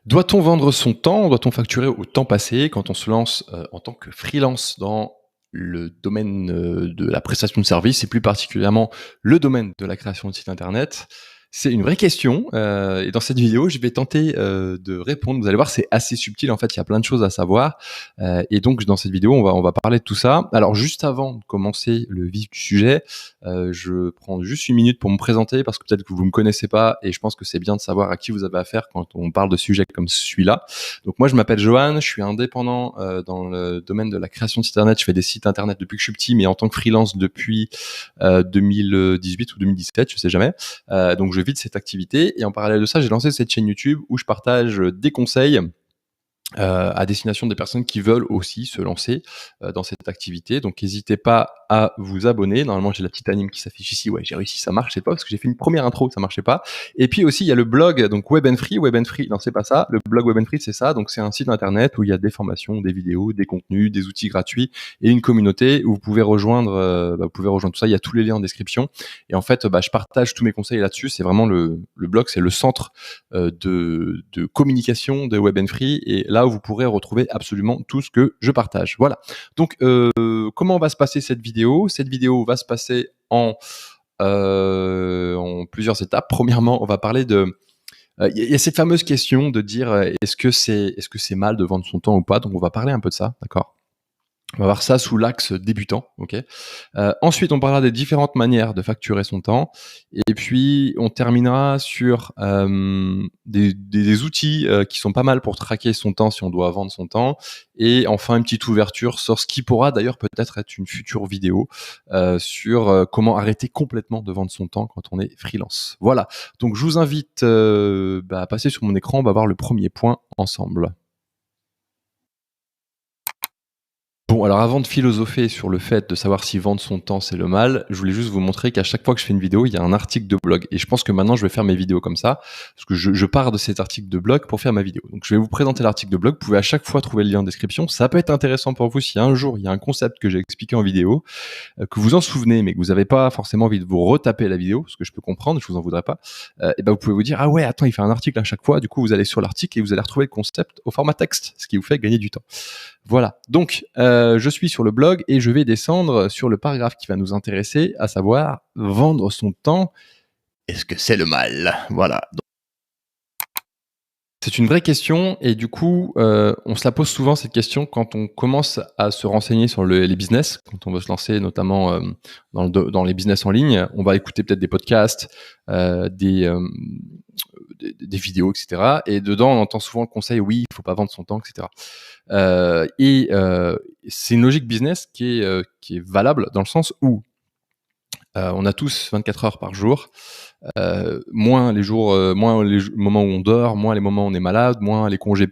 Doit-on vendre son temps? Doit-on facturer au temps passé quand on se lance, en tant que freelance dans le domaine, de la prestation de services et plus particulièrement le domaine de la création de site internet? C'est une vraie question, et dans cette vidéo, je vais tenter, de répondre. Vous allez voir, c'est assez subtil, en fait, il y a plein de choses à savoir, et donc dans cette vidéo, on va parler de tout ça. Alors juste avant de commencer le vif du sujet, je prends juste une minute pour me présenter parce que peut-être que vous me connaissez pas et je pense que c'est bien de savoir à qui vous avez affaire quand on parle de sujets comme celui-là. Donc moi, je m'appelle Johan, je suis indépendant dans le domaine de la création de sites internet. Je fais des sites internet depuis que je suis petit, mais en tant que freelance depuis 2018 ou 2017, je sais jamais. Donc je vis de cette activité et en parallèle de ça, j'ai lancé cette chaîne YouTube où je partage des conseils à destination des personnes qui veulent aussi se lancer dans cette activité. Donc n'hésitez pas à vous abonner. Normalement, j'ai la petite anime qui s'affiche ici. Ouais, j'ai réussi, ça marchait pas parce que j'ai fait une première intro, ça marchait pas. Et puis aussi, il y a le blog, donc Web and Free. Web and Free, non, c'est pas ça. Le blog Web and Free, c'est ça. Donc c'est un site internet où il y a des formations, des vidéos, des contenus, des outils gratuits et une communauté où vous pouvez rejoindre, tout ça. Il y a tous les liens en description. Et en fait, je partage tous mes conseils là-dessus. C'est vraiment le blog, c'est le centre de communication de Web and Free et là où vous pourrez retrouver absolument tout ce que je partage. Voilà. Donc, comment va se passer cette vidéo? Cette vidéo va se passer en plusieurs étapes. Premièrement, on va parler de... Il y a cette fameuse question de dire est-ce que c'est mal de vendre son temps ou pas? Donc, on va parler un peu de ça, d'accord? On va voir ça sous l'axe débutant, ok. Ensuite, on parlera des différentes manières de facturer son temps, et puis on terminera sur des outils qui sont pas mal pour traquer son temps si on doit vendre son temps, et enfin une petite ouverture sur ce qui pourra d'ailleurs peut-être être une future vidéo sur comment arrêter complètement de vendre son temps quand on est freelance. Voilà. Donc je vous invite à passer sur mon écran. On va voir le premier point ensemble. Bon, alors avant de philosopher sur le fait de savoir si vendre son temps c'est le mal, je voulais juste vous montrer qu'à chaque fois que je fais une vidéo, il y a un article de blog. Et je pense que maintenant je vais faire mes vidéos comme ça, parce que je pars de cet article de blog pour faire ma vidéo. Donc je vais vous présenter l'article de blog, vous pouvez à chaque fois trouver le lien en description. Ça peut être intéressant pour vous si un jour il y a un concept que j'ai expliqué en vidéo, que vous en souvenez, mais que vous n'avez pas forcément envie de vous retaper la vidéo, ce que je peux comprendre, je vous en voudrais pas, et vous pouvez vous dire, ah ouais, attends, il fait un article à chaque fois, du coup vous allez sur l'article et vous allez retrouver le concept au format texte, ce qui vous fait gagner du temps. Voilà, donc je suis sur le blog et je vais descendre sur le paragraphe qui va nous intéresser, à savoir vendre son temps. Est-ce que c'est le mal? Voilà. C'est une vraie question et du coup, on se la pose souvent cette question quand on commence à se renseigner sur les business, quand on veut se lancer notamment dans les business en ligne. On va écouter peut-être des podcasts, des vidéos, etc. Et dedans, on entend souvent le conseil, oui, il faut pas vendre son temps, etc. C'est une logique business qui est valable dans le sens où on a tous 24 heures par jour. Moins les moments où on dort, moins les moments où on est malade, moins les congés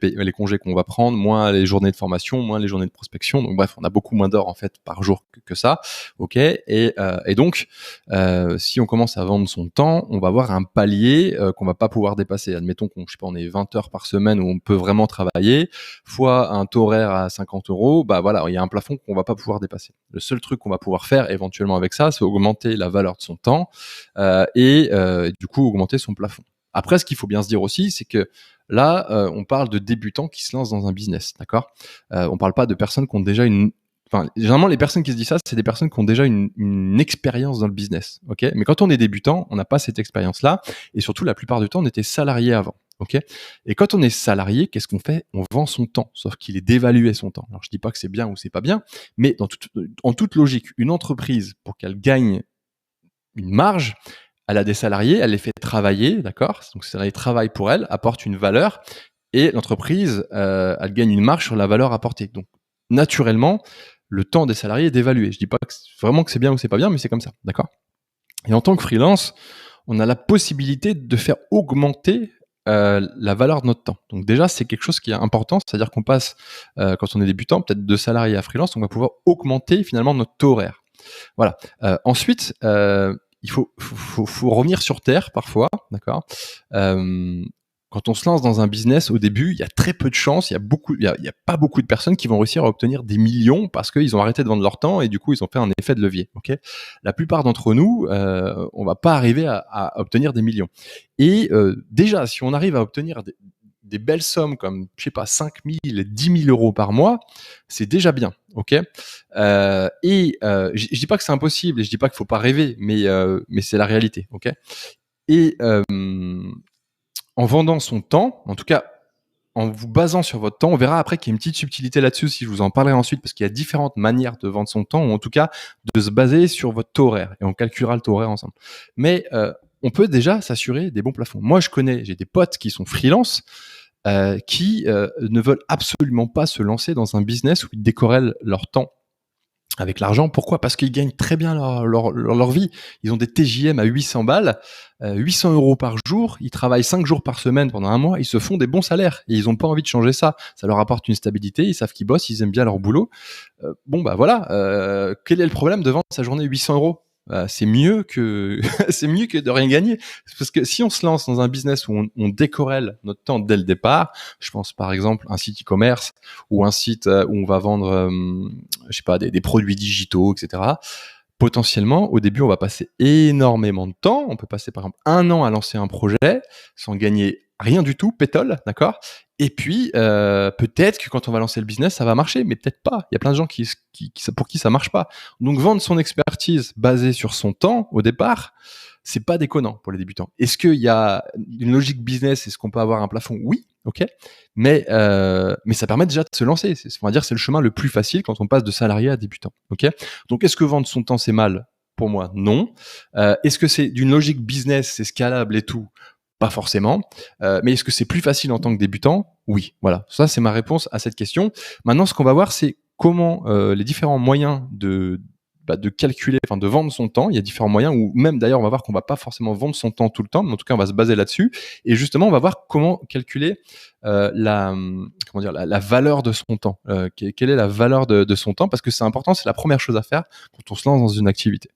qu'on va prendre, moins les journées de formation, moins les journées de prospection. Donc bref, on a beaucoup moins d'heures en fait par jour que ça. Ok. Et donc, si on commence à vendre son temps, on va avoir un palier qu'on va pas pouvoir dépasser. Admettons on est 20 heures par semaine où on peut vraiment travailler, fois un taux horaire à 50 euros. Voilà, il y a un plafond qu'on va pas pouvoir dépasser. Le seul truc qu'on va pouvoir faire éventuellement avec ça, c'est augmenter la valeur de son temps et du coup augmenter son plafond. Après, ce qu'il faut bien se dire aussi, c'est que là, on parle de débutants qui se lancent dans un business, d'accord? On parle pas de personnes qui ont déjà généralement, les personnes qui se disent ça, c'est des personnes qui ont déjà une expérience dans le business, ok? Mais quand on est débutant, on n'a pas cette expérience-là, et surtout, la plupart du temps, on était salarié avant, ok? Et quand on est salarié, qu'est-ce qu'on fait? On vend son temps, sauf qu'il est dévalué son temps. Alors, je dis pas que c'est bien ou c'est pas bien, mais en toute logique, une entreprise, pour qu'elle gagne une marge, elle a des salariés, elle les fait travailler, d'accord? Donc ces salariés travaillent pour elle, apportent une valeur, et l'entreprise, elle gagne une marge sur la valeur apportée. Donc naturellement, le temps des salariés est dévalué. Je dis pas vraiment que c'est bien ou c'est pas bien, mais c'est comme ça, d'accord? Et en tant que freelance, on a la possibilité de faire augmenter la valeur de notre temps. Donc déjà, c'est quelque chose qui est important, c'est-à-dire qu'on passe, quand on est débutant, peut-être de salarié à freelance, on va pouvoir augmenter finalement notre taux horaire. Voilà. Ensuite, il faut revenir sur terre parfois, d'accord? Quand on se lance dans un business, au début, il y a très peu de chances, il y a pas beaucoup de personnes qui vont réussir à obtenir des millions parce qu'ils ont arrêté de vendre leur temps et du coup, ils ont fait un effet de levier, ok? La plupart d'entre nous, on va pas arriver à obtenir des millions. Et déjà, si on arrive à obtenir des belles sommes comme, je sais pas, 5 000, 10 000 euros par mois, c'est déjà bien, ok. Je dis pas que c'est impossible et je dis pas qu'il faut pas rêver, mais c'est la réalité, ok. Et en vendant son temps, en tout cas en vous basant sur votre temps, on verra après qu'il y a une petite subtilité là-dessus, si je vous en parlerai ensuite, parce qu'il y a différentes manières de vendre son temps, ou en tout cas de se baser sur votre taux horaire, et on calculera le taux horaire ensemble. Mais on peut déjà s'assurer des bons plafonds. Moi, j'ai des potes qui sont freelance, qui ne veulent absolument pas se lancer dans un business où ils décorrèlent leur temps avec l'argent. Pourquoi? Parce qu'ils gagnent très bien leur vie. Ils ont des TJM à 800 balles, 800 euros par jour. Ils travaillent 5 jours par semaine pendant un mois. Ils se font des bons salaires et ils n'ont pas envie de changer ça. Ça leur apporte une stabilité. Ils savent qu'ils bossent. Ils aiment bien leur boulot. Voilà. Quel est le problème de vendre sa journée 800 euros? C'est mieux que c'est mieux que de rien gagner, parce que si on se lance dans un business où on décorrèle notre temps dès le départ, je pense par exemple un site e-commerce ou un site où on va vendre je sais pas des produits digitaux, etc. Potentiellement au début on va passer énormément de temps, on peut passer par exemple 1 an à lancer un projet sans gagner rien du tout, pétole, d'accord. Et puis peut-être que quand on va lancer le business, ça va marcher, mais peut-être pas. Il y a plein de gens pour qui ça marche pas. Donc vendre son expertise basée sur son temps au départ, c'est pas déconnant pour les débutants. Est-ce qu'il y a une logique business? Est-ce qu'on peut avoir un plafond? Oui, ok. Mais ça permet déjà de se lancer. On va dire c'est le chemin le plus facile quand on passe de salarié à débutant. Ok. Donc est-ce que vendre son temps c'est mal? Pour moi, non. Est-ce que c'est d'une logique business, c'est scalable et tout? Pas forcément. Mais est-ce que c'est plus facile en tant que débutant? Oui. Voilà. Ça, c'est ma réponse à cette question. Maintenant, ce qu'on va voir, c'est comment les différents moyens de calculer, enfin de vendre son temps. Il y a différents moyens, ou même d'ailleurs, on va voir qu'on va pas forcément vendre son temps tout le temps, mais en tout cas, on va se baser là-dessus. Et justement, on va voir comment calculer la valeur de son temps. Quelle est la valeur de son temps? Parce que c'est important, c'est la première chose à faire quand on se lance dans une activité.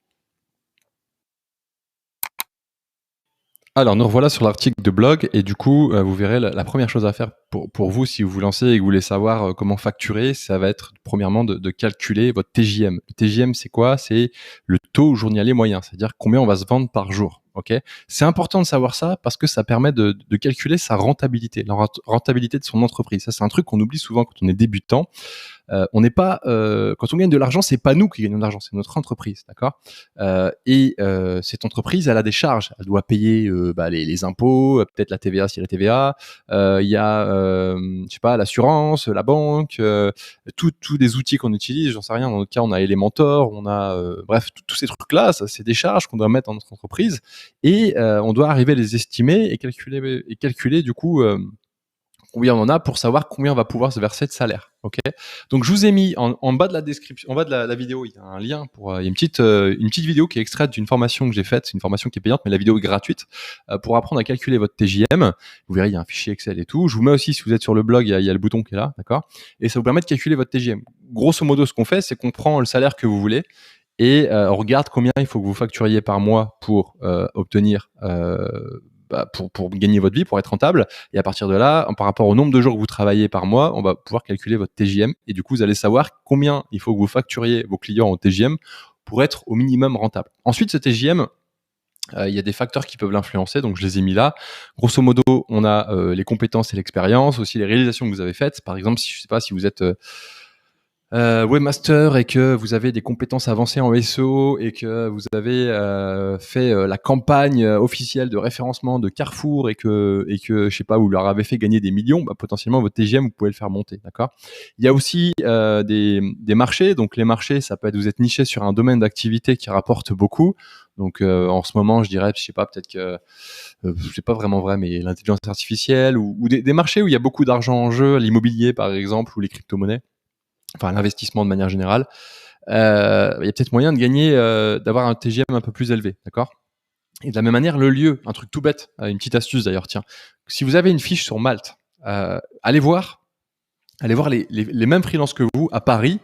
Alors, nous revoilà sur l'article de blog et du coup, vous verrez la première chose à faire pour vous si vous vous lancez et que vous voulez savoir comment facturer, ça va être premièrement de calculer votre TJM. Le TJM, c'est quoi? C'est le taux journalier moyen, c'est-à-dire combien on va se vendre par jour. Ok, c'est important de savoir ça parce que ça permet de calculer sa rentabilité, la rentabilité de son entreprise. Ça, c'est un truc qu'on oublie souvent quand on est débutant. On n'est pas quand on gagne de l'argent, c'est pas nous qui gagnons de l'argent, c'est notre entreprise, d'accord. Cette entreprise, elle a des charges, elle doit payer les impôts, peut-être la TVA s'il y a la TVA. Il y a je sais pas, l'assurance, la banque, tous des outils qu'on utilise. J'en sais rien. Dans notre cas, on a Elementor, on a bref tous ces trucs-là. Ça, c'est des charges qu'on doit mettre dans notre entreprise et on doit arriver à les estimer et calculer du coup. Combien on en a pour savoir combien on va pouvoir se verser de salaire. Ok. Donc je vous ai mis en bas de la description, en bas de la vidéo, il y a un lien il y a une petite vidéo qui est extraite d'une formation que j'ai faite. C'est une formation qui est payante, mais la vidéo est gratuite pour apprendre à calculer votre TJM. Vous verrez, il y a un fichier Excel et tout. Je vous mets aussi, si vous êtes sur le blog, il y a le bouton qui est là, d'accord. Et ça vous permet de calculer votre TJM. Grosso modo, ce qu'on fait, c'est qu'on prend le salaire que vous voulez et on regarde combien il faut que vous facturiez par mois pour obtenir pour gagner votre vie, pour être rentable. Et à partir de là, par rapport au nombre de jours que vous travaillez par mois, on va pouvoir calculer votre TJM. Et du coup, vous allez savoir combien il faut que vous facturiez vos clients au TJM pour être au minimum rentable. Ensuite, ce TJM, il y a des facteurs qui peuvent l'influencer, donc je les ai mis là. Grosso modo, on a les compétences et l'expérience, aussi les réalisations que vous avez faites. Par exemple, je sais pas si vous êtes webmaster et que vous avez des compétences avancées en SEO et que vous avez fait la campagne officielle de référencement de Carrefour et que je sais pas, vous leur avez fait gagner des millions, potentiellement votre TGM vous pouvez le faire monter, d'accord. Il y a aussi des marchés, donc les marchés ça peut être vous êtes niché sur un domaine d'activité qui rapporte beaucoup. Donc en ce moment, je dirais, je sais pas, peut-être que c'est pas vraiment vrai, mais l'intelligence artificielle ou des marchés où il y a beaucoup d'argent en jeu, l'immobilier par exemple ou les crypto-monnaies. Enfin, l'investissement de manière générale, il y a peut-être moyen de gagner, d'avoir un TGM un peu plus élevé, d'accord. Et de la même manière, le lieu, un truc tout bête, une petite astuce d'ailleurs, tiens. Si vous avez une fiche sur Malte, allez voir les mêmes freelances que vous à Paris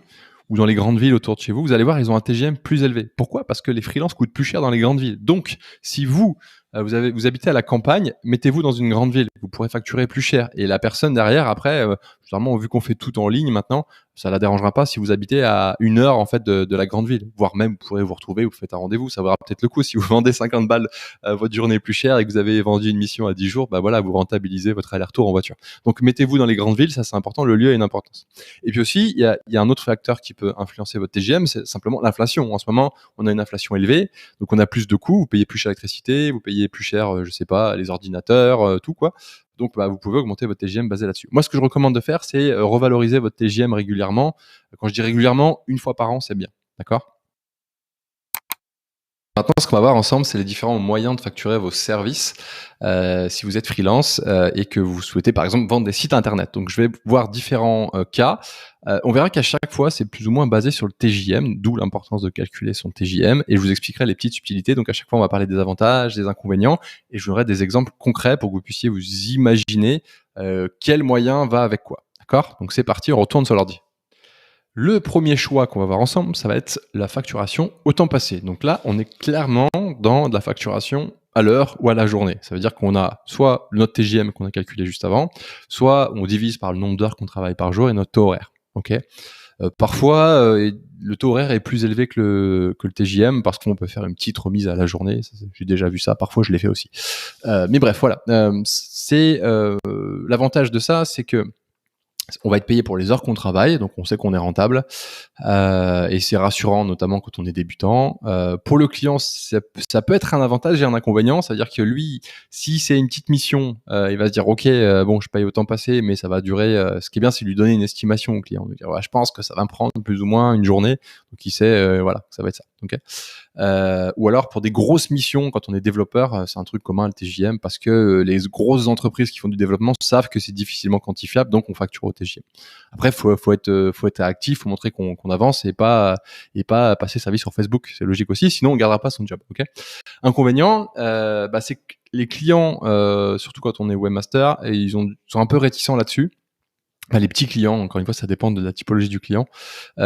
ou dans les grandes villes autour de chez vous. Vous allez voir, ils ont un TGM plus élevé. Pourquoi? Parce que les freelances coûtent plus cher dans les grandes villes. Donc, si vous vous habitez à la campagne, mettez-vous dans une grande ville, vous pourrez facturer plus cher. Et la personne derrière, après, généralement, vu qu'on fait tout en ligne maintenant, ça la dérangera pas si vous habitez à 1 heure en fait de la grande ville. Voire même, vous pourrez vous retrouver, vous faites un rendez-vous, ça vaudra peut-être le coup. Si vous vendez 50 balles votre journée plus cher et que vous avez vendu une mission à 10 jours, bah voilà, vous rentabilisez votre aller-retour en voiture. Donc mettez-vous dans les grandes villes, ça c'est important, le lieu a une importance. Et puis aussi, il y a un autre facteur qui peut influencer votre TGM, c'est simplement l'inflation. En ce moment, on a une inflation élevée, donc on a plus de coûts, vous payez plus cher l'électricité, vous payez plus cher, je sais pas, les ordinateurs, tout quoi. Donc bah, vous pouvez augmenter votre TGM basé là-dessus. Moi, ce que je recommande de faire, c'est revaloriser votre TGM régulièrement. Quand je dis régulièrement, 1 fois par an, c'est bien. D'accord? Maintenant, ce qu'on va voir ensemble, c'est les différents moyens de facturer vos services si vous êtes freelance et que vous souhaitez, par exemple, vendre des sites internet. Donc, je vais voir différents cas. On verra qu'à chaque fois, c'est plus ou moins basé sur le TJM, d'où l'importance de calculer son TJM. Et je vous expliquerai les petites subtilités. Donc, à chaque fois, on va parler des avantages, des inconvénients, et je vous donnerai des exemples concrets pour que vous puissiez vous imaginer quel moyen va avec quoi. D'accord? Donc, c'est parti, on retourne sur l'ordi. Le premier choix qu'on va voir ensemble, ça va être la facturation au temps passé. Donc là, on est clairement dans de la facturation à l'heure ou à la journée. Ça veut dire qu'on a soit notre TJM qu'on a calculé juste avant, soit on divise par le nombre d'heures qu'on travaille par jour et notre taux horaire. Ok. Parfois, le taux horaire est plus élevé que le TJM parce qu'on peut faire une petite remise à la journée. J'ai déjà vu ça. Parfois, je l'ai fait aussi. Mais bref, voilà. C'est l'avantage de ça, c'est que on va être payé pour les heures qu'on travaille, donc on sait qu'on est rentable, et c'est rassurant, notamment quand on est débutant. Pour le client, ça peut être un avantage et un inconvénient, c'est-à-dire que lui, si c'est une petite mission, il va se dire ok, bon, je paye au temps passé, mais ça va durer. Ce qui est bien, c'est lui donner une estimation au client, lui dire ouais, je pense que ça va me prendre plus ou moins une journée, donc il sait, voilà, ça va être ça. Ok. Ou alors pour des grosses missions, quand on est développeur, c'est un truc commun le TJM parce que les grosses entreprises qui font du développement savent que c'est difficilement quantifiable, donc on facture au TJM. Après, faut être actif, faut montrer qu'on avance et pas passer sa vie sur Facebook. C'est logique aussi, sinon on gardera pas son job. Ok. Inconvénient, c'est que les clients, surtout quand on est webmaster, et sont un peu réticents là-dessus. Les petits clients, encore une fois, ça dépend de la typologie du client,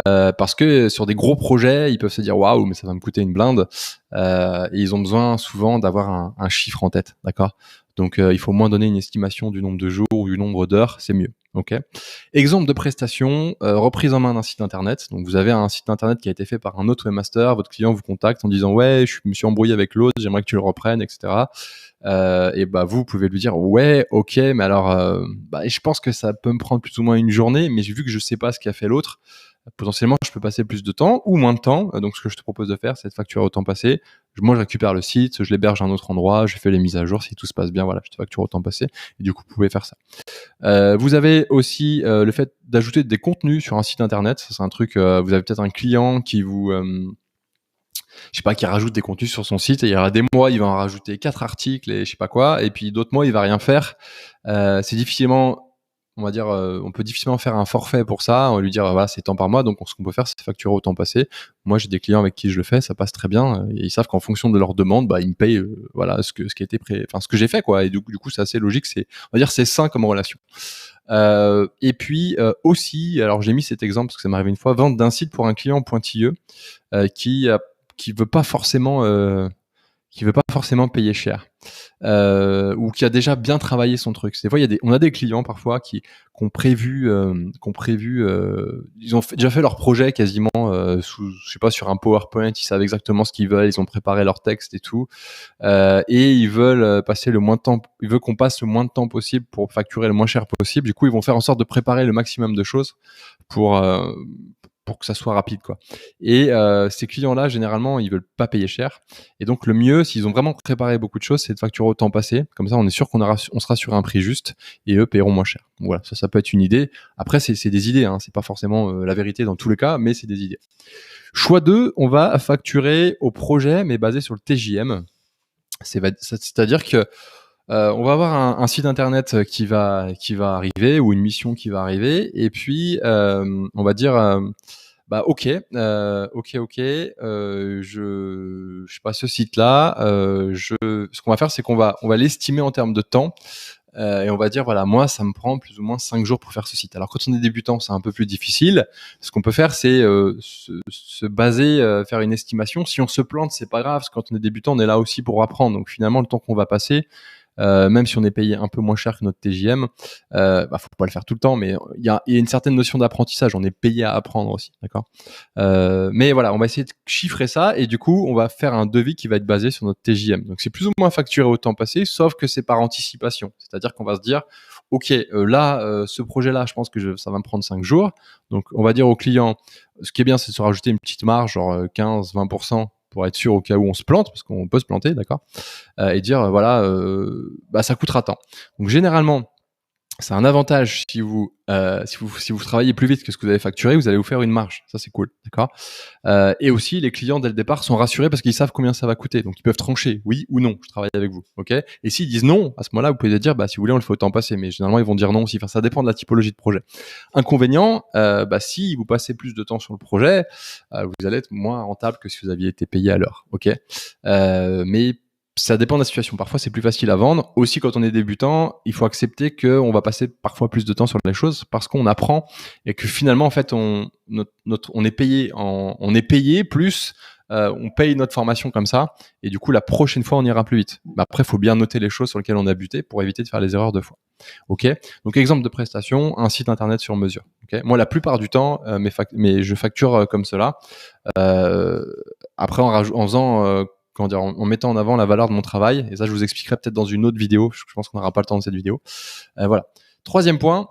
parce que sur des gros projets, ils peuvent se dire waouh, mais ça va me coûter une blinde, et ils ont besoin souvent d'avoir un chiffre en tête, d'accord. Donc il faut au moins donner une estimation du nombre de jours ou du nombre d'heures, c'est mieux. Ok. Exemple de prestation, reprise en main d'un site internet. Donc vous avez un site internet qui a été fait par un autre webmaster, votre client vous contacte en disant ouais, je me suis embrouillé avec l'autre, j'aimerais que tu le reprennes, etc. Et bah vous pouvez lui dire ouais, ok, mais alors je pense que ça peut me prendre plus ou moins une journée, mais vu que je sais pas ce qu'a fait l'autre, potentiellement je peux passer plus de temps ou moins de temps. Donc ce que je te propose de faire, c'est de facturer au temps passé. Moi je récupère le site, je l'héberge à un autre endroit, je fais les mises à jour, si tout se passe bien, voilà, je te facture au temps passé. Et du coup vous pouvez faire ça. Vous avez aussi le fait d'ajouter des contenus sur un site internet. Ça, c'est un truc, vous avez peut-être un client qui vous je sais pas, qui rajoute des contenus sur son site, et il y aura des mois, il va en rajouter 4 articles et je sais pas quoi, et puis d'autres mois, il va rien faire. C'est difficilement, on va dire, on peut difficilement faire un forfait pour ça. On va lui dire, voilà, c'est tant par mois, donc ce qu'on peut faire, c'est facturer au temps passé. Moi, j'ai des clients avec qui je le fais, ça passe très bien, et ils savent qu'en fonction de leur demande, ils me payent, voilà, ce qui a été ce que j'ai fait, quoi. Et du coup, c'est assez logique. On va dire, c'est sain comme relation. Et puis aussi, alors j'ai mis cet exemple parce que ça m'est arrivé une fois, vente d'un site pour un client pointilleux qui veut pas forcément payer cher, ou qui a déjà bien travaillé son truc. Des fois, on a des clients parfois qui ont prévu, ils ont déjà fait leur projet quasiment je sais pas, sur un PowerPoint. Ils savent exactement ce qu'ils veulent, ils ont préparé leur texte et tout, et ils veulent passer le moins de temps. Ils veulent qu'on passe le moins de temps possible pour facturer le moins cher possible. Du coup, ils vont faire en sorte de préparer le maximum de choses pour que ça soit rapide, quoi. Et ces clients-là, généralement, ils veulent pas payer cher. Et donc, le mieux, s'ils ont vraiment préparé beaucoup de choses, c'est de facturer au temps passé. Comme ça, on est sûr on sera sur un prix juste et eux paieront moins cher. Donc, voilà, ça peut être une idée. Après, c'est des idées, hein. C'est pas forcément la vérité dans tous les cas, mais c'est des idées. Choix 2, on va facturer au projet, mais basé sur le TJM. C'est-à-dire que on va avoir un site internet qui va arriver, ou une mission qui va arriver, et puis on va dire ok, je sais pas, ce site-là, ce qu'on va faire, c'est qu'on va l'estimer en termes de temps. et on va dire voilà, moi ça me prend plus ou moins 5 jours pour faire ce site. Alors quand on est débutant, c'est un peu plus difficile. Ce qu'on peut faire, c'est se baser, faire une estimation. Si on se plante, c'est pas grave, parce que quand on est débutant, on est là aussi pour apprendre. Donc finalement, le temps qu'on va passer, même si on est payé un peu moins cher que notre TJM, faut pas le faire tout le temps, mais il y a une certaine notion d'apprentissage. On est payé à apprendre aussi, d'accord. Mais voilà, on va essayer de chiffrer ça, et du coup, on va faire un devis qui va être basé sur notre TJM. Donc c'est plus ou moins facturé au temps passé, sauf que c'est par anticipation. C'est-à-dire qu'on va se dire, ok, là, ce projet-là, je pense que ça va me prendre 5 jours. Donc on va dire au client, ce qui est bien, c'est de se rajouter une petite marge, genre 15-20%, pour être sûr au cas où on se plante, parce qu'on peut se planter, d'accord, et dire voilà, ça coûtera tant. Donc généralement, c'est un avantage si vous travaillez plus vite que ce que vous avez facturé, vous allez vous faire une marge. Ça, c'est cool, d'accord. Et aussi, les clients dès le départ sont rassurés parce qu'ils savent combien ça va coûter, donc ils peuvent trancher oui ou non. Je travaille avec vous, ok. Et s'ils disent non, à ce moment-là, vous pouvez dire si vous voulez, on le fait au temps passé. Mais généralement, ils vont dire non aussi. Enfin, ça dépend de la typologie de projet. Inconvénient, si vous passez plus de temps sur le projet, vous allez être moins rentable que si vous aviez été payé à l'heure, ok. Mais ça dépend de la situation. Parfois, c'est plus facile à vendre. Aussi, quand on est débutant, il faut accepter qu'on va passer parfois plus de temps sur les choses parce qu'on apprend, et que finalement, en fait, on est payé plus, on paye notre formation comme ça, et du coup, la prochaine fois, on ira plus vite. Mais après, il faut bien noter les choses sur lesquelles on a buté pour éviter de faire les erreurs deux fois. Ok. Donc, exemple de prestation, un site internet sur mesure. Ok. Moi, la plupart du temps, mais je facture comme cela. Après, en faisant en mettant en avant la valeur de mon travail. Et ça, je vous expliquerai peut-être dans une autre vidéo. Je pense qu'on n'aura pas le temps de cette vidéo. Voilà. Troisième point,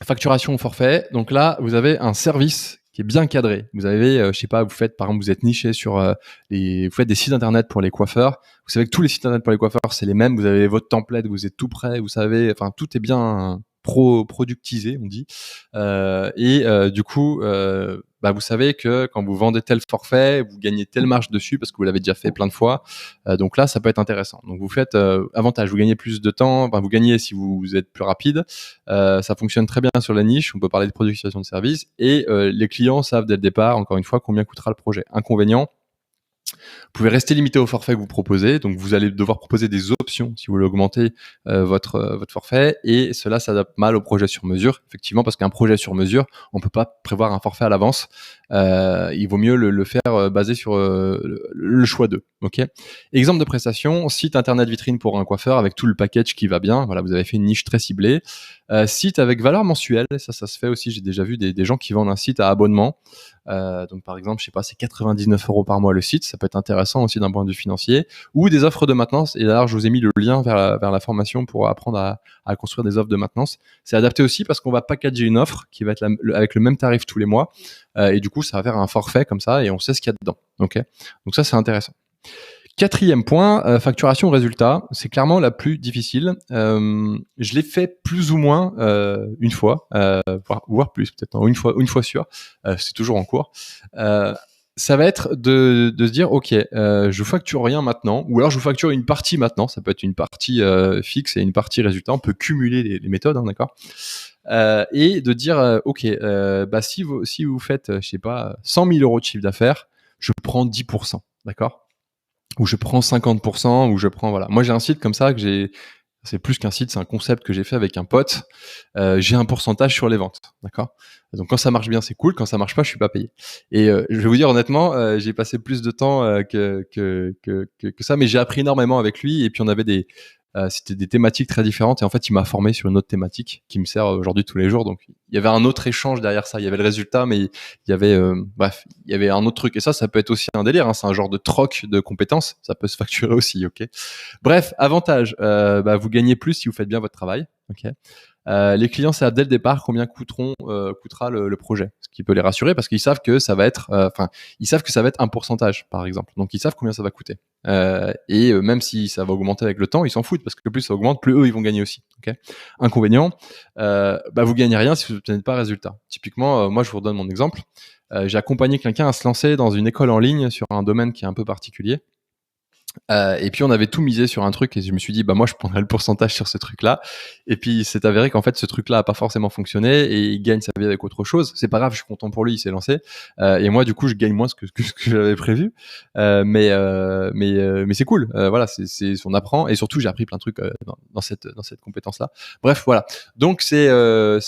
facturation au forfait. Donc là, vous avez un service qui est bien cadré. Vous avez, je sais pas, vous êtes niché sur vous faites des sites internet pour les coiffeurs. Vous savez que tous les sites internet pour les coiffeurs, c'est les mêmes. Vous avez votre template, vous êtes tout prêt. Vous savez, enfin, tout est bien productisé, on dit. Du coup, vous savez que quand vous vendez tel forfait, vous gagnez telle marge dessus parce que vous l'avez déjà fait plein de fois. Donc là, ça peut être intéressant. Donc vous faites avantage, vous gagnez plus de temps, vous gagnez si vous êtes plus rapide. Ça fonctionne très bien sur la niche. On peut parler de production de services, et les clients savent dès le départ, encore une fois, combien coûtera le projet. Inconvénient, vous pouvez rester limité au forfait que vous proposez, donc vous allez devoir proposer des options si vous voulez augmenter votre forfait, et cela s'adapte mal au projet sur mesure, effectivement, parce qu'un projet sur mesure, on peut pas prévoir un forfait à l'avance. Il vaut mieux le faire basé sur le choix d'eux. Ok. Exemple de prestation, site internet vitrine pour un coiffeur avec tout le package qui va bien. Voilà, vous avez fait une niche très ciblée. Site avec valeur mensuelle, ça se fait aussi. J'ai déjà vu des gens qui vendent un site à abonnement. Donc par exemple, je sais pas, c'est 99 € par mois le site, ça peut être intéressant aussi d'un point de vue financier, ou des offres de maintenance. Et d'ailleurs, je vous ai mis le lien vers la formation pour apprendre à construire des offres de maintenance. C'est adapté aussi parce qu'on va packager une offre qui va être avec le même tarif tous les mois, et du coup, ça va faire un forfait comme ça, et on sait ce qu'il y a dedans. Ok, donc ça, c'est intéressant. Quatrième point, facturation résultat, c'est clairement la plus difficile. Je l'ai fait plus ou moins une fois, voire plus peut-être, une fois sûr. C'est toujours en cours. Ça va être de se dire, ok, je facture rien maintenant, ou alors je vous facture une partie maintenant. Ça peut être une partie fixe et une partie résultat. On peut cumuler les méthodes, hein, d'accord. Et de dire, ok, si vous faites, je sais pas, 100 000 € de chiffre d'affaires, je prends 10%, d'accord, ou je prends 50%, ou je prends, voilà. Moi, j'ai un site comme ça c'est plus qu'un site, c'est un concept que j'ai fait avec un pote. J'ai un pourcentage sur les ventes, d'accord. Donc quand ça marche bien, c'est cool. Quand ça marche pas, je suis pas payé. Et je vais vous dire honnêtement, j'ai passé plus de temps que ça, mais j'ai appris énormément avec lui. Et puis on avait c'était des thématiques très différentes, et en fait il m'a formé sur une autre thématique qui me sert aujourd'hui tous les jours. Donc il y avait un autre échange derrière ça. Il y avait le résultat, mais il y avait il y avait un autre truc. Et ça peut être aussi un délire, hein. C'est un genre de troc de compétences. Ça peut se facturer aussi, ok. Bref, avantage, vous gagnez plus si vous faites bien votre travail, ok. Les clients savent dès le départ combien coûtera le projet, ce qui peut les rassurer parce qu'ils savent que ça va être, ils savent que ça va être un pourcentage, par exemple. Donc ils savent combien ça va coûter. Et même si ça va augmenter avec le temps, ils s'en foutent parce que plus ça augmente, plus eux ils vont gagner aussi. Okay. Inconvénient, vous gagnez rien si vous n'obtenez pas résultat. Typiquement, moi je vous redonne mon exemple. J'ai accompagné quelqu'un à se lancer dans une école en ligne sur un domaine qui est un peu particulier. Et puis on avait tout misé sur un truc et je me suis dit bah moi je prendrais le pourcentage sur ce truc-là. Et puis c'est avéré qu'en fait ce truc-là a pas forcément fonctionné et il gagne sa vie avec autre chose. C'est pas grave, je suis content pour lui, il s'est lancé. Et moi du coup je gagne moins ce que j'avais prévu. Mais c'est cool. Voilà, on apprend et surtout j'ai appris plein de trucs dans cette compétence-là. Bref voilà. Donc ça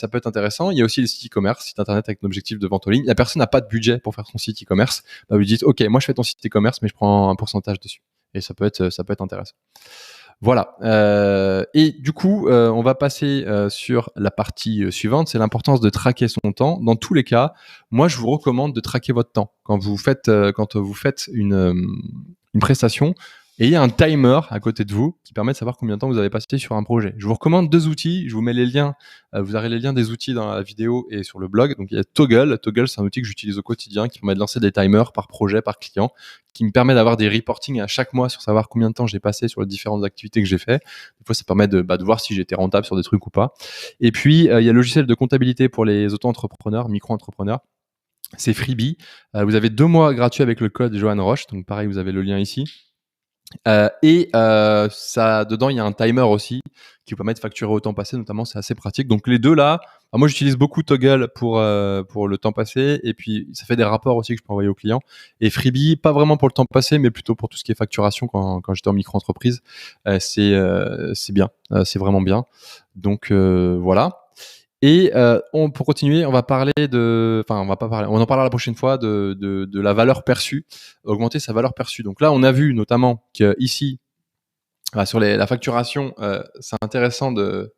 peut être intéressant. Il y a aussi les sites e-commerce, site internet avec un objectif de vente en ligne. La personne n'a pas de budget pour faire son site e-commerce. Bah vous dites ok moi je fais ton site e-commerce mais je prends un pourcentage dessus. Et ça peut être intéressant. Voilà. Et du coup, on va passer sur la partie suivante, c'est l'importance de traquer son temps. Dans tous les cas, moi, je vous recommande de traquer votre temps quand vous faites une prestation. Et il y a un timer à côté de vous qui permet de savoir combien de temps vous avez passé sur un projet. Je vous recommande 2 outils. Je vous mets les liens. Vous aurez les liens des outils dans la vidéo et sur le blog. Donc il y a Toggle. Toggle, c'est un outil que j'utilise au quotidien qui permet de lancer des timers par projet, par client, qui me permet d'avoir des reportings à chaque mois sur savoir combien de temps j'ai passé sur les différentes activités que j'ai fait. Des fois, ça permet de voir si j'étais rentable sur des trucs ou pas. Et puis, il y a le logiciel de comptabilité pour les auto-entrepreneurs, micro-entrepreneurs. C'est Freebie. Vous avez 2 mois gratuits avec le code Johan Roche. Donc pareil, vous avez le lien ici. Ça, dedans, il y a un timer aussi qui vous permet de facturer au temps passé, notamment, c'est assez pratique. Donc les deux là, moi j'utilise beaucoup Toggle pour le temps passé, et puis ça fait des rapports aussi que je peux envoyer aux clients. Et Freebie, pas vraiment pour le temps passé, mais plutôt pour tout ce qui est facturation quand j'étais en micro-entreprise. C'est bien, c'est vraiment bien. Donc voilà. Et pour continuer, on va parler on en parlera la prochaine fois de la valeur perçue, augmenter sa valeur perçue. Donc là, on a vu notamment qu'ici, sur la facturation, c'est intéressant de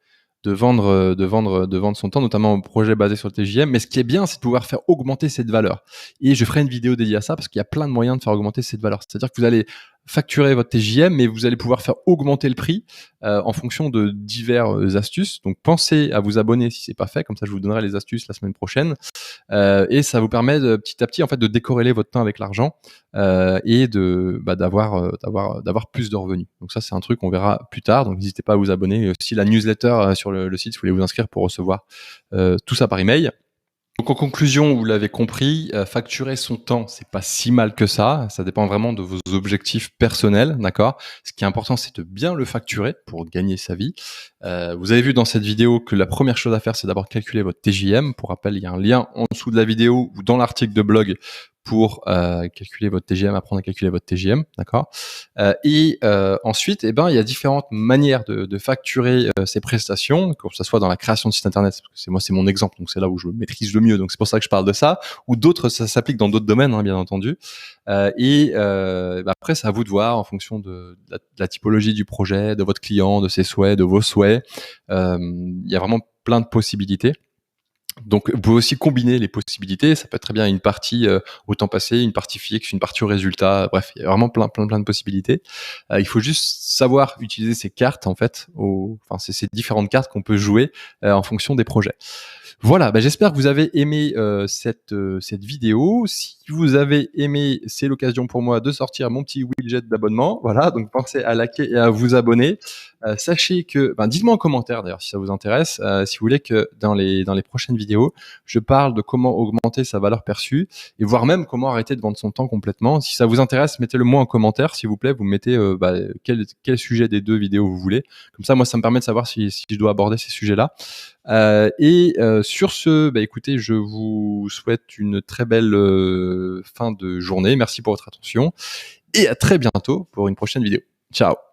vendre son temps, notamment au projet basé sur le TJM. Mais ce qui est bien, c'est de pouvoir faire augmenter cette valeur. Et je ferai une vidéo dédiée à ça parce qu'il y a plein de moyens de faire augmenter cette valeur. C'est-à-dire que vous allez facturer votre TJM, mais vous allez pouvoir faire augmenter le prix en fonction de diverses astuces. Donc pensez à vous abonner si c'est pas fait, comme ça je vous donnerai les astuces la semaine prochaine. Et ça vous permet petit à petit en fait de décorréler votre temps avec l'argent et d'avoir plus de revenus. Donc ça c'est un truc qu'on verra plus tard. Donc n'hésitez pas à vous abonner. Il y a aussi la newsletter sur le site si vous voulez vous inscrire pour recevoir tout ça par email. Donc en conclusion, vous l'avez compris, facturer son temps, c'est pas si mal que ça. Ça dépend vraiment de vos objectifs personnels, d'accord. Ce qui est important, c'est de bien le facturer pour gagner sa vie. Vous avez vu dans cette vidéo que la première chose à faire, c'est d'abord calculer votre TJM. Pour rappel, il y a un lien en dessous de la vidéo ou dans l'article de blog pour calculer votre TJM, apprendre à calculer votre TJM, d'accord. Ensuite, il y a différentes manières de facturer ces prestations, que ce soit dans la création de site internet, parce que c'est mon exemple, donc c'est là où je maîtrise le mieux, donc c'est pour ça que je parle de ça, ou d'autres, ça s'applique dans d'autres domaines, hein, bien entendu. Après, c'est à vous de voir en fonction de la typologie du projet, de votre client, de ses souhaits, de vos souhaits. Il y a vraiment plein de possibilités. Donc, vous pouvez aussi combiner les possibilités. Ça peut être très bien une partie au temps passé, une partie fixe, une partie au résultat. Bref, il y a vraiment plein de possibilités. Il faut juste savoir utiliser ces cartes, en fait. C'est ces différentes cartes qu'on peut jouer en fonction des projets. Voilà, j'espère que vous avez aimé cette vidéo. Si vous avez aimé, c'est l'occasion pour moi de sortir mon petit widget d'abonnement. Voilà, donc pensez à liker et à vous abonner. Sachez que, dites-moi en commentaire d'ailleurs si ça vous intéresse, si vous voulez que dans les prochaines vidéos, je parle de comment augmenter sa valeur perçue et voire même comment arrêter de vendre son temps complètement. Si ça vous intéresse, mettez-le moi en commentaire, s'il vous plaît. Vous mettez quel sujet des 2 vidéos vous voulez. Comme ça, moi, ça me permet de savoir si je dois aborder ces sujets-là. Sur ce, écoutez, je vous souhaite une très belle fin de journée. Merci pour votre attention et à très bientôt pour une prochaine vidéo. Ciao.